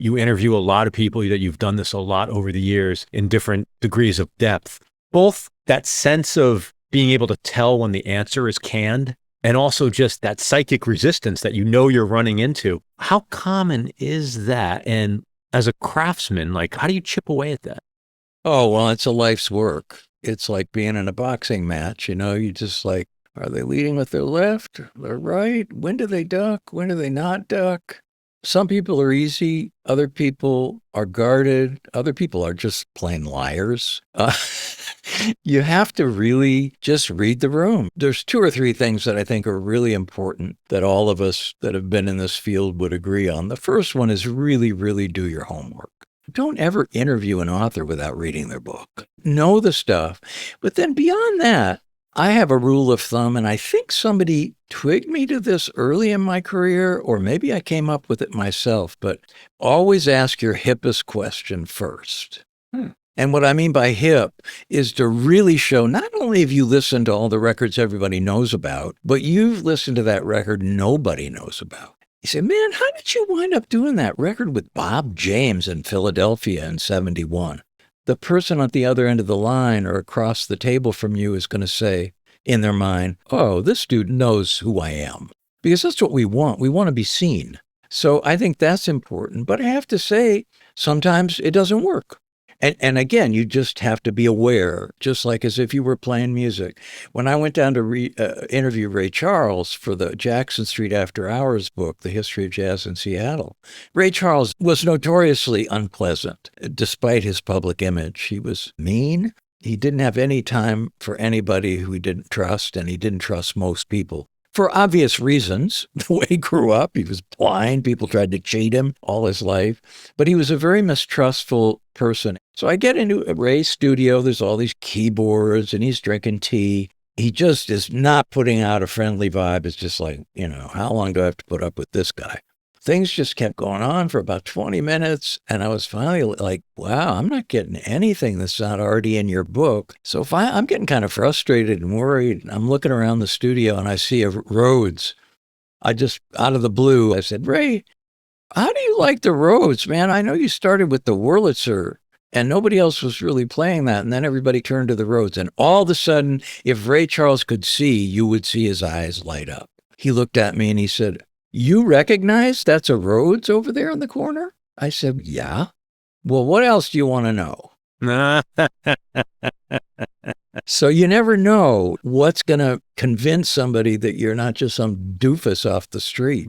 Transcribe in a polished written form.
You interview a lot of people, that you've done this a lot over the years in different degrees of depth. Both that sense of being able to tell when the answer is canned and also just that psychic resistance that you're running into. How common is that? And as a craftsman, like, how do you chip away at that? Oh, well, it's a life's work. It's like being in a boxing match, you just like, are they leading with their left, their right? When do they duck? When do they not duck? Some people are easy. Other people are guarded. Other people are just plain liars. You have to really just read the room. There's 2 or 3 things that I think are really important that all of us that have been in this field would agree on. The first one is really, really do your homework. Don't ever interview an author without reading their book. Know the stuff. But then beyond that, I have a rule of thumb, and I think somebody twigged me to this early in my career, or maybe I came up with it myself, but always ask your hippest question first. And what I mean by hip is to really show not only have you listened to all the records everybody knows about, but you've listened to that record nobody knows about. You say, man, how did you wind up doing that record with Bob James in Philadelphia in 71? The person at the other end of the line or across the table from you is going to say in their mind, oh, this dude knows who I am. Because that's what we want. We want to be seen. So I think that's important. But I have to say, sometimes it doesn't work. And again, you just have to be aware, just like as if you were playing music. When I went down to interview Ray Charles for the Jackson Street After Hours book, The History of Jazz in Seattle, Ray Charles was notoriously unpleasant, despite his public image. He was mean. He didn't have any time for anybody who he didn't trust, and he didn't trust most people. For obvious reasons, the way he grew up, he was blind. People tried to cheat him all his life. But he was a very mistrustful person. So I get into Ray's studio. There's all these keyboards, and he's drinking tea. He just is not putting out a friendly vibe. It's just like, how long do I have to put up with this guy? Things just kept going on for about 20 minutes, and I was finally like, wow, I'm not getting anything that's not already in your book. So I'm getting kind of frustrated and worried. I'm looking around the studio, and I see a Rhodes. I just, out of the blue, I said, Ray, how do you like the Rhodes, man? I know you started with the Wurlitzer, and nobody else was really playing that, and then everybody turned to the Rhodes. And all of a sudden, if Ray Charles could see, you would see his eyes light up. He looked at me, and he said, you recognize that's a Rhodes over there in the corner? I said, yeah. Well, what else do you want to know? So you never know what's going to convince somebody that you're not just some doofus off the street.